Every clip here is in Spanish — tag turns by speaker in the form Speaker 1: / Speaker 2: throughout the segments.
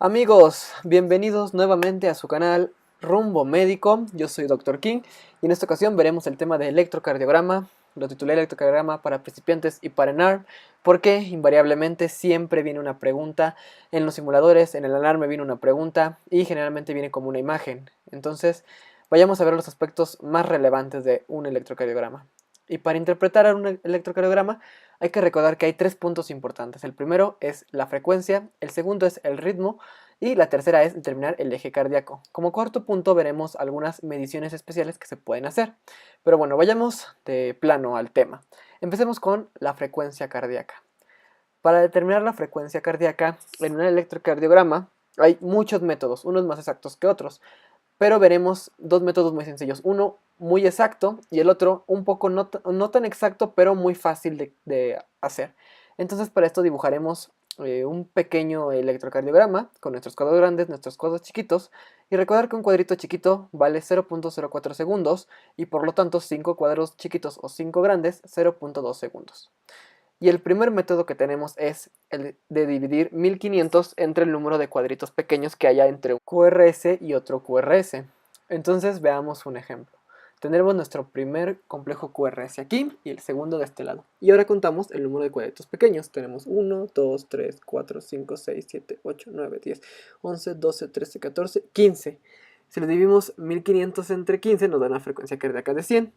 Speaker 1: Amigos, bienvenidos nuevamente a su canal Rumbo Médico. Yo soy Dr. King y en esta ocasión veremos el tema de electrocardiograma. Lo titulé electrocardiograma para principiantes y para ENARM porque invariablemente siempre viene una pregunta en los simuladores, en el alarme viene una pregunta y generalmente viene como una imagen. Entonces vayamos a ver los aspectos más relevantes de un electrocardiograma. Y para interpretar un electrocardiograma hay que recordar que hay tres puntos importantes. El primero es la frecuencia, el segundo es el ritmo y la tercera es determinar el eje cardíaco. Como cuarto punto veremos algunas mediciones especiales que se pueden hacer. Pero bueno, vayamos de plano al tema. Empecemos con la frecuencia cardíaca. Para determinar la frecuencia cardíaca en un electrocardiograma hay muchos métodos, unos más exactos que otros. Pero veremos dos métodos muy sencillos. Uno muy exacto y el otro un poco no tan exacto, pero muy fácil de hacer. Entonces para esto dibujaremos un pequeño electrocardiograma con nuestros cuadros grandes, nuestros cuadros chiquitos. Y recordar que un cuadrito chiquito vale 0.04 segundos y por lo tanto 5 cuadros chiquitos o 5 grandes 0.2 segundos. Y el primer método que tenemos es el de dividir 1500 entre el número de cuadritos pequeños que haya entre un QRS y otro QRS. Entonces veamos un ejemplo. Tendremos nuestro primer complejo QRS aquí y el segundo de este lado. Y ahora contamos el número de cuadritos pequeños. Tenemos 1, 2, 3, 4, 5, 6, 7, 8, 9, 10, 11, 12, 13, 14, 15. Si lo dividimos 1500 entre 15 nos da una frecuencia cardíaca de 100.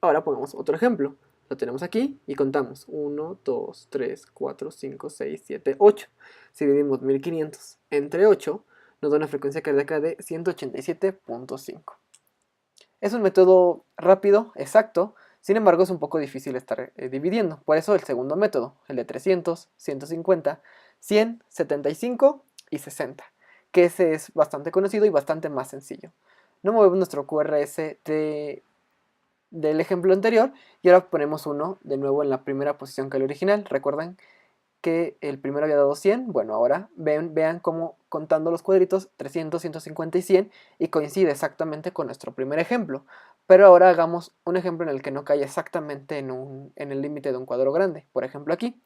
Speaker 1: Ahora pongamos otro ejemplo. Lo tenemos aquí y contamos 1, 2, 3, 4, 5, 6, 7, 8. Si dividimos 1500 entre 8, nos da una frecuencia cardíaca de 187.5. Es un método rápido, exacto, sin embargo es un poco difícil estar dividiendo. Por eso el segundo método, el de 300, 150, 100, 75 y 60, que ese es bastante conocido y bastante más sencillo. No movemos nuestro QRS del ejemplo anterior y ahora ponemos uno de nuevo en la primera posición que el original. Recuerdan que el primero había dado 100, bueno, ahora vean cómo contando los cuadritos 300, 150 y 100 y coincide exactamente con nuestro primer ejemplo. Pero ahora hagamos un ejemplo en el que no cae exactamente en el límite de un cuadro grande. Por ejemplo aquí,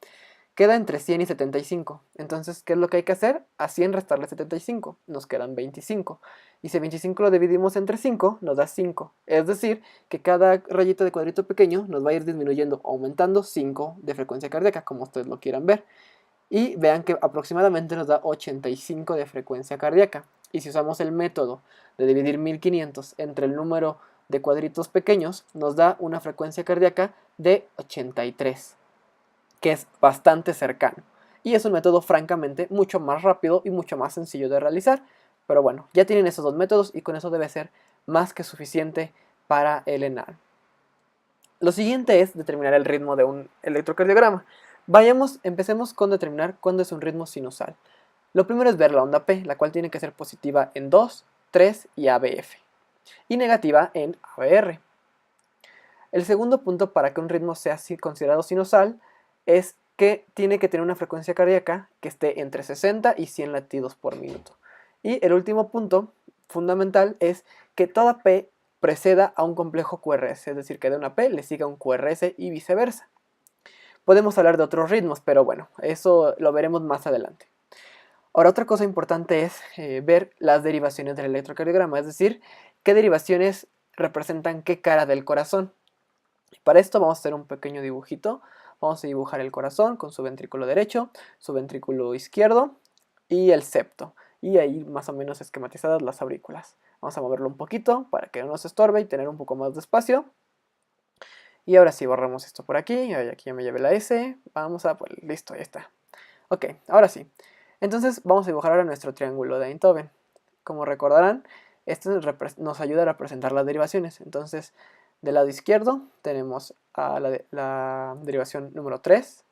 Speaker 1: queda entre 100 y 75. Entonces, ¿qué es lo que hay que hacer? A 100 restarle 75, nos quedan 25. Y si 25 lo dividimos entre 5, nos da 5. Es decir, que cada rayita de cuadrito pequeño nos va a ir disminuyendo, aumentando 5 de frecuencia cardíaca, como ustedes lo quieran ver. Y vean que aproximadamente nos da 85 de frecuencia cardíaca. Y si usamos el método de dividir 1500 entre el número de cuadritos pequeños, nos da una frecuencia cardíaca de 83, que es bastante cercano. Y es un método francamente mucho más rápido y mucho más sencillo de realizar. Pero bueno, ya tienen esos dos métodos y con eso debe ser más que suficiente para el ENAR. Lo siguiente es determinar el ritmo de un electrocardiograma. Empecemos con determinar cuándo es un ritmo sinusal. Lo primero es ver la onda P, la cual tiene que ser positiva en 2, 3 y ABF, y negativa en ABR. El segundo punto para que un ritmo sea considerado sinusal es que tiene que tener una frecuencia cardíaca que esté entre 60 y 100 latidos por minuto. Y el último punto fundamental es que toda P preceda a un complejo QRS, es decir, que de una P le siga un QRS y viceversa. Podemos hablar de otros ritmos, pero bueno, eso lo veremos más adelante. Ahora, otra cosa importante es ver las derivaciones del electrocardiograma, es decir, qué derivaciones representan qué cara del corazón. Para esto vamos a hacer un pequeño dibujito. Vamos a dibujar el corazón con su ventrículo derecho, su ventrículo izquierdo y el septo. Y ahí más o menos esquematizadas las aurículas. Vamos a moverlo un poquito para que no nos estorbe y tener un poco más de espacio. Y ahora sí, borramos esto por aquí. Aquí ya me llevé la S. Vamos a, pues listo, ya está. Ok, ahora sí. Entonces vamos a dibujar ahora nuestro triángulo de Einthoven. Como recordarán, esto nos ayuda a representar las derivaciones. Entonces, del lado izquierdo tenemos a la derivación número 3,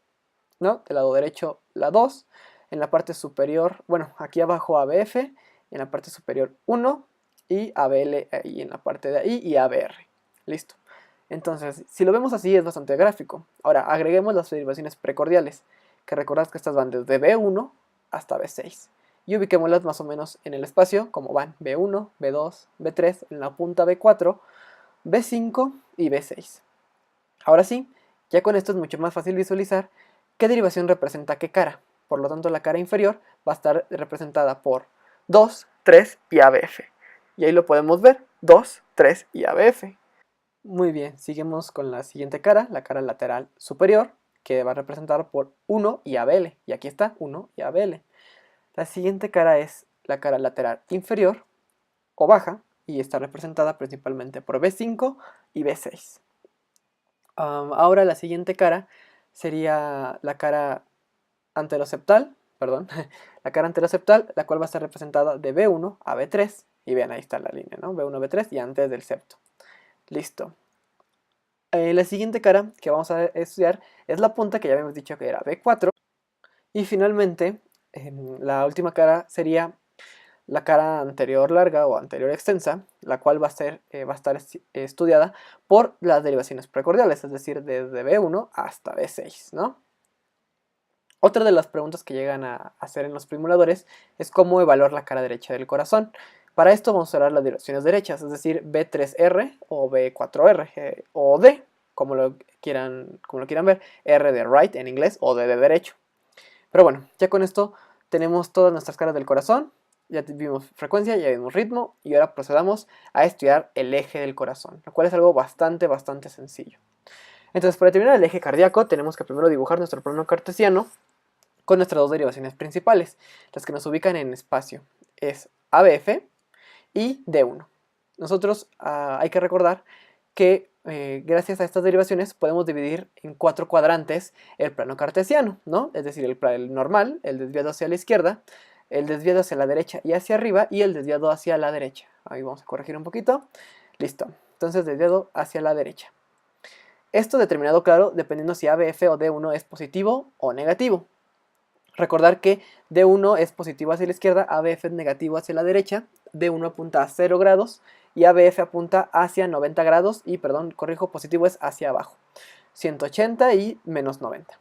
Speaker 1: ¿no? Del lado derecho la 2, en la parte superior, bueno, aquí abajo ABF, en la parte superior 1 y ABL ahí en la parte de ahí y ABR. Listo. Entonces, si lo vemos así es bastante gráfico. Ahora, agreguemos las derivaciones precordiales, que recordad que estas van desde B1 hasta B6. Y ubiquémoslas más o menos en el espacio, como van B1, B2, B3, en la punta B4, B5 y B6. Ahora sí, ya con esto es mucho más fácil visualizar qué derivación representa qué cara. Por lo tanto, la cara inferior va a estar representada por 2, 3 y ABF. Y ahí lo podemos ver, 2, 3 y ABF. Muy bien, seguimos con la siguiente cara, la cara lateral superior, que va a representar por 1 y ABL. Y aquí está, 1 y ABL. La siguiente cara es la cara lateral inferior o baja, y está representada principalmente por B5 y B6. Ahora la siguiente cara sería la cara anteroseptal, perdón, la cara anteroseptal, la cual va a estar representada de B1 a B3. Y vean, ahí está la línea, ¿no? B1, B3 y antes del septo. Listo. La siguiente cara que vamos a estudiar es la punta, que ya habíamos dicho que era B4. Y finalmente, la última cara sería la cara anterior larga o anterior extensa, la cual va a estar estudiada por las derivaciones precordiales, es decir, desde B1 hasta B6, ¿no? Otra de las preguntas que llegan a hacer en los simuladores es cómo evaluar la cara derecha del corazón. Para esto vamos a usar las direcciones derechas, es decir, B3R o B4R o D, como lo quieran ver, R de right en inglés o D de derecho. Pero bueno, ya con esto tenemos todas nuestras caras del corazón, ya vimos frecuencia, ya vimos ritmo y ahora procedamos a estudiar el eje del corazón, lo cual es algo bastante sencillo. Entonces, para determinar el eje cardíaco tenemos que primero dibujar nuestro plano cartesiano con nuestras dos derivaciones principales, las que nos ubican en espacio, es ABF y D1. Nosotros hay que recordar que gracias a estas derivaciones podemos dividir en 4 cuadrantes el plano cartesiano, ¿no? Es decir, el normal, el desviado hacia la izquierda, el desviado hacia la derecha y hacia arriba, y el desviado hacia la derecha. Ahí vamos a corregir un poquito. Listo. Entonces, desviado hacia la derecha. Esto determinado, claro, dependiendo si ABF o D1 es positivo o negativo. Recordar que D1 es positivo hacia la izquierda, ABF es negativo hacia la derecha, D1 apunta a 0 grados y ABF apunta hacia 90 grados y, perdón, corrijo, positivo es hacia abajo, 180 y menos 90.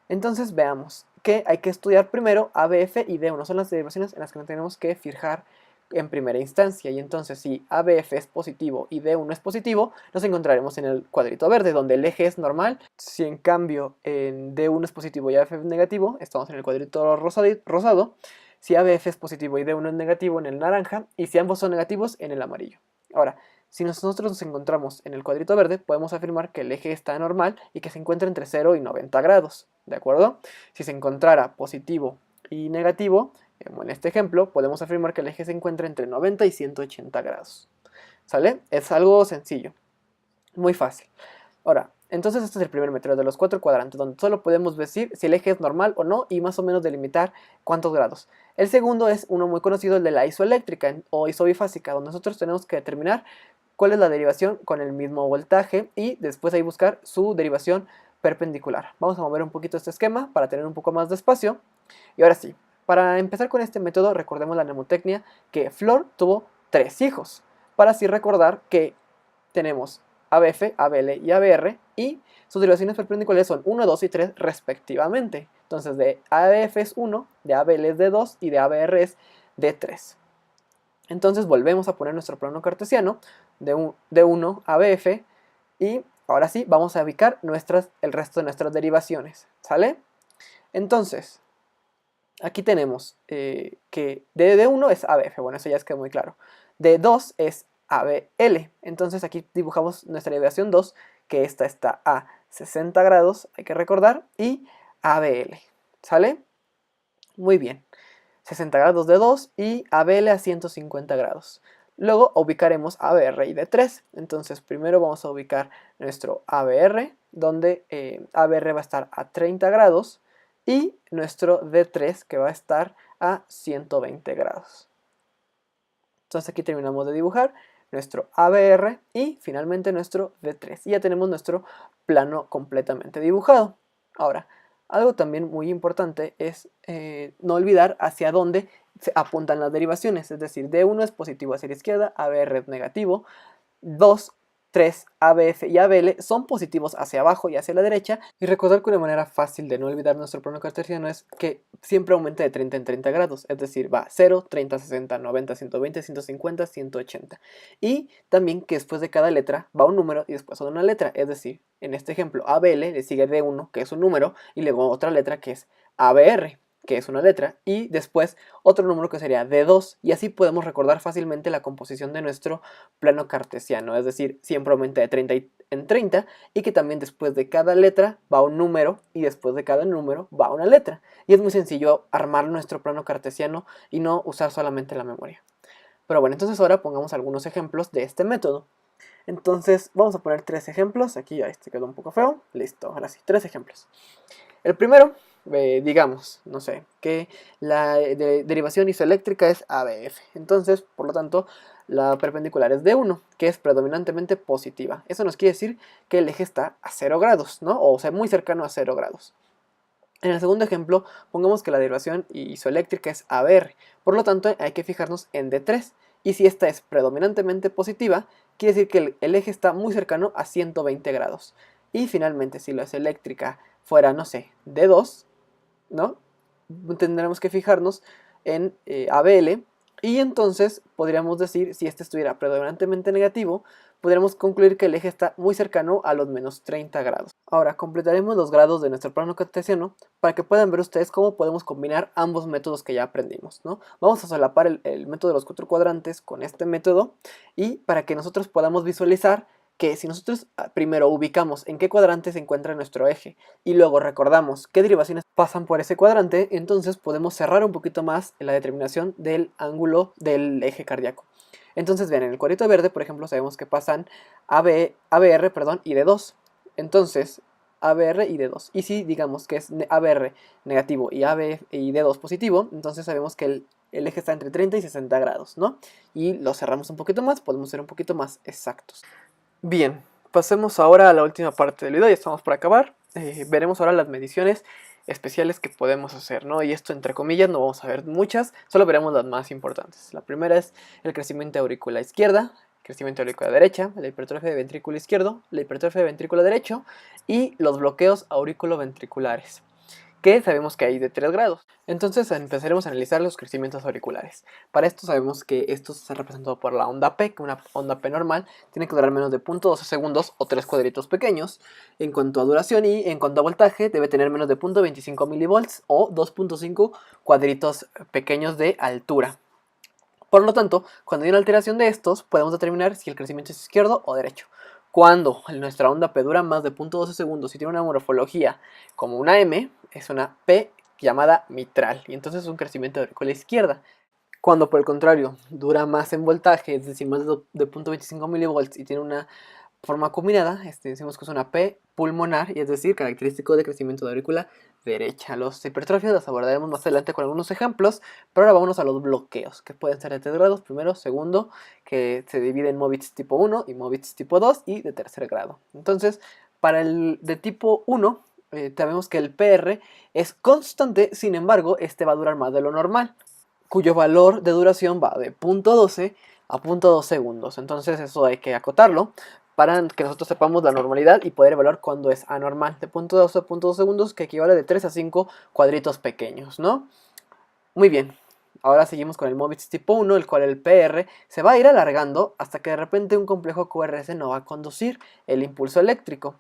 Speaker 1: Entonces veamos que hay que estudiar primero ABF y D1, son las derivaciones en las que nos tenemos que fijar en primera instancia. Y entonces, si ABF es positivo y D1 es positivo, nos encontraremos en el cuadrito verde, donde el eje es normal. Si en cambio en D1 es positivo y ABF es negativo, estamos en el cuadrito rosado. Si ABF es positivo y D1 es negativo, en el naranja. Y si ambos son negativos, en el amarillo. Ahora, si nosotros nos encontramos en el cuadrito verde, podemos afirmar que el eje está normal y que se encuentra entre 0 y 90 grados, ¿de acuerdo? Si se encontrara positivo y negativo, como en este ejemplo, podemos afirmar que el eje se encuentra entre 90 y 180 grados. ¿Sale? Es algo sencillo, muy fácil. Ahora, entonces este es el primer método de los 4 cuadrantes, donde solo podemos decir si el eje es normal o no y más o menos delimitar cuántos grados. El segundo es uno muy conocido, el de la isoeléctrica o isobifásica, donde nosotros tenemos que determinar cuál es la derivación con el mismo voltaje y después ahí buscar su derivación perpendicular. Vamos a mover un poquito este esquema para tener un poco más de espacio. Y ahora sí, para empezar con este método, recordemos la mnemotecnia que Flor tuvo 3 hijos, para así recordar que tenemos ABF, ABL y ABR, y sus derivaciones perpendiculares son 1, 2 y 3 respectivamente. Entonces de ABF es 1, de ABL es de 2 y de ABR es de 3. Entonces volvemos a poner nuestro plano cartesiano de 1 ABF y ahora sí vamos a ubicar el resto de nuestras derivaciones, ¿sale? Entonces, aquí tenemos que de 1 es ABF, bueno, eso ya queda muy claro. De 2 es ABL, entonces aquí dibujamos nuestra derivación 2, que esta está a 60 grados, hay que recordar, y ABL, ¿sale? Muy bien, 60 grados de 2 y ABL a 150 grados. Luego ubicaremos ABR y D3, entonces primero vamos a ubicar nuestro ABR, donde ABR va a estar a 30 grados, y nuestro D3 que va a estar a 120 grados. Entonces aquí terminamos de dibujar nuestro ABR y finalmente nuestro D3. Y ya tenemos nuestro plano completamente dibujado. Ahora, algo también muy importante es no olvidar hacia dónde se apuntan las derivaciones. Es decir, D1 es positivo hacia la izquierda, ABR es negativo, 2, 3, ABF y ABL son positivos hacia abajo y hacia la derecha. Y recordar que una manera fácil de no olvidar nuestro plano cartesiano es que siempre aumenta de 30 en 30 grados. Es decir, va 0, 30, 60, 90, 120, 150, 180. Y también que después de cada letra va un número y después una letra. Es decir, en este ejemplo, ABL le sigue D1, que es un número, y luego otra letra que es ABR. que es una letra, y después otro número que sería D2, y así podemos recordar fácilmente la composición de nuestro plano cartesiano, es decir, siempre aumenta de 30 en 30, y que también después de cada letra va un número, y después de cada número va una letra, y es muy sencillo armar nuestro plano cartesiano y no usar solamente la memoria. Pero bueno, entonces ahora pongamos algunos ejemplos de este método. Entonces vamos a poner 3 ejemplos, aquí ya este quedó un poco feo, listo, ahora sí, 3 ejemplos. El primero, digamos, no sé, que la derivación isoeléctrica es ABF, entonces, por lo tanto, la perpendicular es D1, que es predominantemente positiva. Eso nos quiere decir que el eje está a 0 grados, ¿no? O sea, muy cercano a 0 grados. En el segundo ejemplo, pongamos que la derivación isoeléctrica es ABR, por lo tanto hay que fijarnos en D3, y si esta es predominantemente positiva, quiere decir que el eje está muy cercano a 120 grados. Y finalmente, si la isoeléctrica fuera, no sé, D2, ¿no? Tendremos que fijarnos en ABL, y entonces podríamos decir, si este estuviera predominantemente negativo, podríamos concluir que el eje está muy cercano a los menos 30 grados. Ahora completaremos los grados de nuestro plano cartesiano para que puedan ver ustedes cómo podemos combinar ambos métodos que ya aprendimos, ¿no? Vamos a solapar el método de los 4 cuadrantes con este método, y para que nosotros podamos visualizar que si nosotros primero ubicamos en qué cuadrante se encuentra nuestro eje y luego recordamos qué derivaciones pasan por ese cuadrante, entonces podemos cerrar un poquito más la determinación del ángulo del eje cardíaco. Entonces vean, en el cuadrito verde, por ejemplo, sabemos que pasan ABR, perdón, y D2. Entonces, ABR y D2. Y si digamos que es ABR negativo y y D2 positivo, entonces sabemos que el eje está entre 30 y 60 grados, ¿no? Y lo cerramos un poquito más, podemos ser un poquito más exactos. Bien, pasemos ahora a la última parte del video, ya estamos por acabar. Veremos ahora las mediciones especiales que podemos hacer, ¿no? Y esto entre comillas, no vamos a ver muchas, solo veremos las más importantes. La primera es el crecimiento de aurícula izquierda, el crecimiento de aurícula derecha, la hipertrofia de ventrículo izquierdo, la hipertrofia de ventrículo derecho y los bloqueos auriculoventriculares, que sabemos que hay de 3 grados. Entonces empezaremos a analizar los crecimientos auriculares. Para esto sabemos que esto está representado por la onda P, que una onda P normal tiene que durar menos de 0.12 segundos o 3 cuadritos pequeños. En cuanto a duración y en cuanto a voltaje, debe tener menos de 0.25 milivolts o 2.5 cuadritos pequeños de altura. Por lo tanto, cuando hay una alteración de estos, podemos determinar si el crecimiento es izquierdo o derecho. Cuando nuestra onda P dura más de 0.12 segundos y tiene una morfología como una M, es una P llamada mitral, y entonces es un crecimiento de aurícula izquierda. Cuando por el contrario dura más en voltaje, es decir, más de 0.25 milivolts y tiene una forma combinada, decimos que es una P pulmonar, y es decir, característico de crecimiento de aurícula derecha. Los hipertrofias los abordaremos más adelante con algunos ejemplos, pero ahora vámonos a los bloqueos, que pueden ser de 3 grados, primero, segundo, que se divide en Movitz tipo 1 y Movitz tipo 2, y de tercer grado. Entonces, para el de tipo 1, sabemos que el PR es constante, sin embargo, este va a durar más de lo normal, cuyo valor de duración va de 0.12 a 0.2 segundos. Entonces eso hay que acotarlo para que nosotros sepamos la normalidad y poder evaluar cuándo es anormal. De 0.12 a 0.2 segundos, que equivale de 3 a 5 cuadritos pequeños, ¿no? Muy bien. Ahora seguimos con el Movitz tipo 1, el cual el PR se va a ir alargando hasta que de repente un complejo QRS no va a conducir el impulso eléctrico.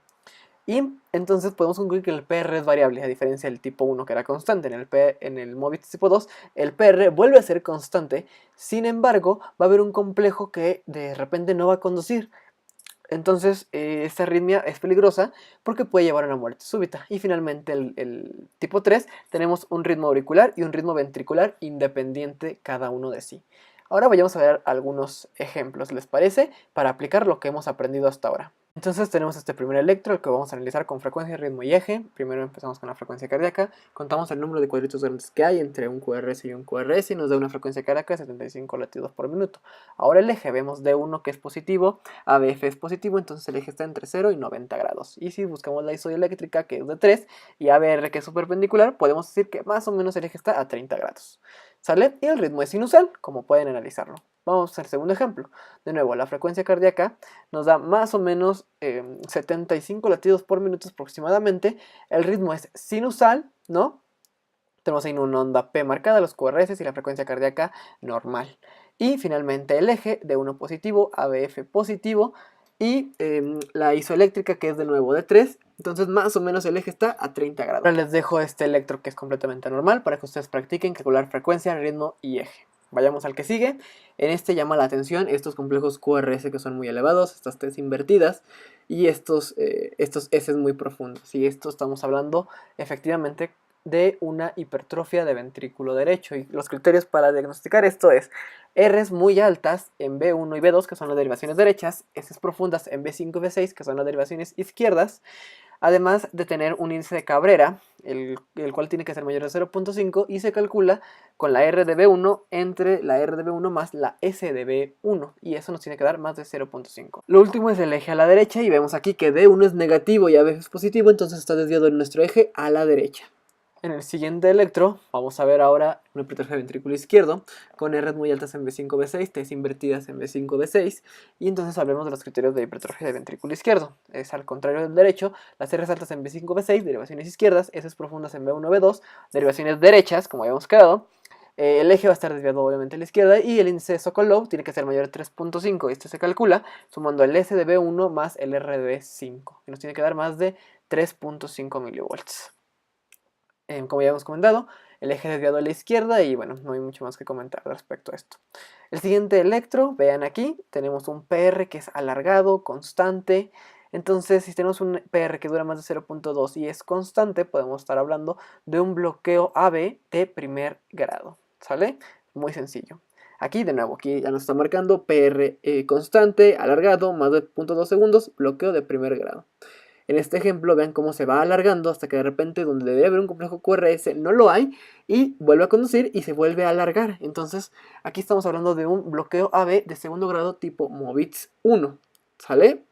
Speaker 1: Y entonces podemos concluir que el PR es variable, a diferencia del tipo 1 que era constante. En el Movitz tipo 2 el PR vuelve a ser constante, sin embargo va a haber un complejo que de repente no va a conducir. Entonces esta arritmia es peligrosa porque puede llevar a una muerte súbita. Y finalmente el tipo 3 tenemos un ritmo auricular y un ritmo ventricular independiente cada uno de sí. Ahora vayamos a ver algunos ejemplos, ¿les parece? Para aplicar lo que hemos aprendido hasta ahora. Entonces tenemos este primer electro, el que vamos a analizar con frecuencia, ritmo y eje. Primero empezamos con la frecuencia cardíaca, contamos el número de cuadritos grandes que hay entre un QRS y un QRS y nos da una frecuencia cardíaca de 75 latidos por minuto. Ahora el eje, vemos D1 que es positivo, ABF es positivo, entonces el eje está entre 0 y 90 grados. Y si buscamos la isoeléctrica, que es de 3, y ABR, que es su perpendicular, podemos decir que más o menos el eje está a 30 grados. ¿Sale? Y el ritmo es sinusal, como pueden analizarlo. Vamos al segundo ejemplo. De nuevo, la frecuencia cardíaca nos da más o menos 75 latidos por minuto aproximadamente. El ritmo es sinusal, ¿no? Tenemos ahí una onda P marcada, los QRS y la frecuencia cardíaca normal. Y finalmente el eje de 1 positivo, ABF positivo, y la isoeléctrica, que es de nuevo de 3. Entonces más o menos el eje está a 30 grados. Ahora les dejo este electro que es completamente normal para que ustedes practiquen calcular frecuencia, ritmo y eje. Vayamos al que sigue. En este llama la atención estos complejos QRS que son muy elevados, estas T's invertidas y estos S muy profundos. Y esto estamos hablando efectivamente de una hipertrofia de ventrículo derecho. Y los criterios para diagnosticar esto es R's muy altas en B1 y B2, que son las derivaciones derechas, S's profundas en B5 y B6, que son las derivaciones izquierdas, además de tener un índice de Cabrera, el cual tiene que ser mayor de 0.5 y se calcula con la R de B1 entre la R de B1 más la S de B1, y eso nos tiene que dar más de 0.5. Lo último es el eje a la derecha, y vemos aquí que D1 es negativo y AB es positivo, entonces está desviado en nuestro eje a la derecha. En el siguiente electro vamos a ver ahora una hipertrofia de ventrículo izquierdo con R's muy altas en B5, B6, T's invertidas en B5, B6, y entonces hablemos de los criterios de hipertrofia de ventrículo izquierdo. Es al contrario del derecho, las R's altas en B5, B6, derivaciones izquierdas, S's profundas en B1, B2, derivaciones derechas, como habíamos quedado. El eje va a estar desviado obviamente a la izquierda y el índice de Sokolov tiene que ser mayor de 3.5. Esto se calcula sumando el S de B1 más el R de B5, que nos tiene que dar más de 3.5 milivolts. Como ya hemos comentado, el eje desviado a la izquierda y bueno, no hay mucho más que comentar respecto a esto. El siguiente electro, vean aquí, tenemos un PR que es alargado, constante. Entonces, si tenemos un PR que dura más de 0.2 y es constante, podemos estar hablando de un bloqueo AB de primer grado, ¿sale? Muy sencillo. Aquí, de nuevo, aquí ya nos está marcando PR constante, alargado, más de 0.2 segundos, bloqueo de primer grado. En este ejemplo, vean cómo se va alargando hasta que de repente donde debería haber un complejo QRS no lo hay y vuelve a conducir y se vuelve a alargar. Entonces, aquí estamos hablando de un bloqueo AB de segundo grado tipo Movitz 1. ¿Sale?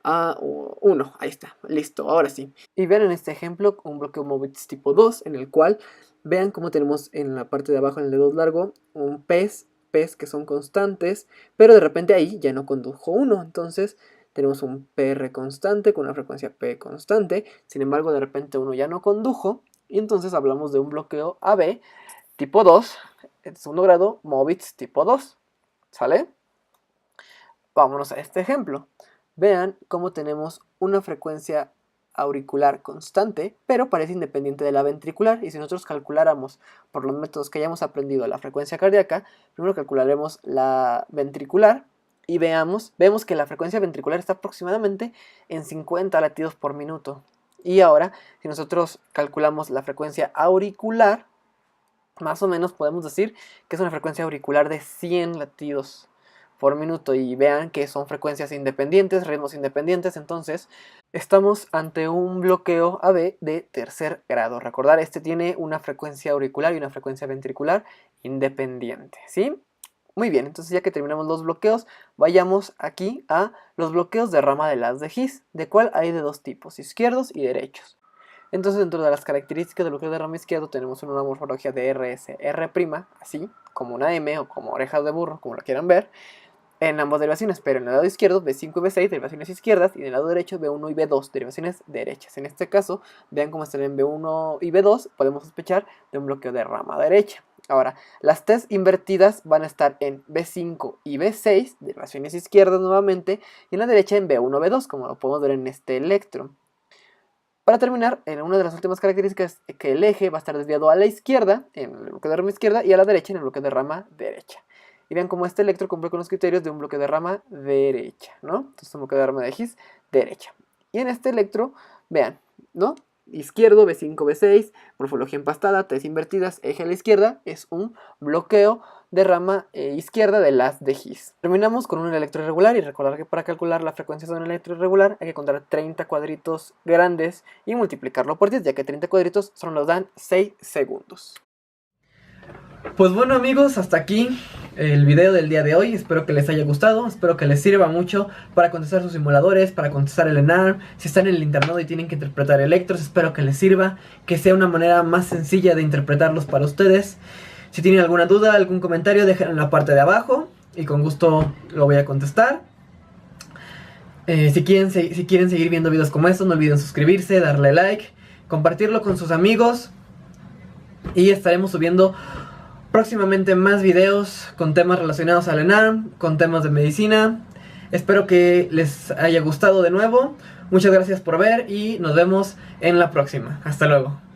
Speaker 1: 1, ahí está, listo, ahora sí. Y vean en este ejemplo un bloqueo Movitz tipo 2 en el cual vean cómo tenemos en la parte de abajo en el dedo largo un P's que son constantes, pero de repente ahí ya no condujo 1, entonces tenemos un PR constante con una frecuencia P constante, sin embargo de repente uno ya no condujo, y entonces hablamos de un bloqueo AB tipo 2, en segundo grado, Movitz tipo 2, ¿sale? Vámonos a este ejemplo. Vean cómo tenemos una frecuencia auricular constante, pero parece independiente de la ventricular, y si nosotros calculáramos por los métodos que hayamos aprendido la frecuencia cardíaca, primero calcularemos la ventricular, y vemos que la frecuencia ventricular está aproximadamente en 50 latidos por minuto. Y ahora, si nosotros calculamos la frecuencia auricular, más o menos podemos decir que es una frecuencia auricular de 100 latidos por minuto. Y vean que son frecuencias independientes, ritmos independientes, entonces estamos ante un bloqueo AB de tercer grado. Recordar, este tiene una frecuencia auricular y una frecuencia ventricular independiente, ¿sí? Muy bien, entonces ya que terminamos los bloqueos, vayamos aquí a los bloqueos de rama de las de His, de cual hay de dos tipos, izquierdos y derechos. Entonces dentro de las características del bloqueo de rama izquierdo tenemos una morfología de RS, R', así como una M o como orejas de burro, como lo quieran ver, en ambas derivaciones, pero en el lado izquierdo B5 y B6 derivaciones izquierdas y en el lado derecho B1 y B2 derivaciones derechas. En este caso, vean cómo están en B1 y B2, podemos sospechar de un bloqueo de rama derecha. Ahora, las T's invertidas van a estar en B5 y B6, derivaciones izquierdas nuevamente, y en la derecha en B1, B2, como lo podemos ver en este electro. Para terminar, una de las últimas características es que el eje va a estar desviado a la izquierda, en el bloqueo de rama izquierda, y a la derecha, en el bloqueo de rama derecha. Y vean cómo este electro cumple con los criterios de un bloqueo de rama derecha, ¿no? Entonces un bloqueo de rama de His derecha. Y en este electro, vean, ¿no? Izquierdo, B5, B6, morfología empastada, T's invertidas, eje a la izquierda, es un bloqueo de rama izquierda de las de His. Terminamos con un electro irregular y recordar que para calcular la frecuencia de un electro irregular hay que contar 30 cuadritos grandes y multiplicarlo por 10, ya que 30 cuadritos solo nos dan 6 segundos. Pues bueno amigos, hasta aquí el video del día de hoy. Espero que les haya gustado, espero que les sirva mucho para contestar sus simuladores, para contestar el ENARM. Si están en el internado y tienen que interpretar electros, espero que les sirva, que sea una manera más sencilla de interpretarlos para ustedes. Si tienen alguna duda, algún comentario, déjenlo en la parte de abajo y con gusto lo voy a contestar. Si quieren seguir viendo videos como estos, no olviden suscribirse, darle like, compartirlo con sus amigos y estaremos subiendo próximamente más videos con temas relacionados al ENARM, con temas de medicina. Espero que les haya gustado de nuevo. Muchas gracias por ver y nos vemos en la próxima. Hasta luego.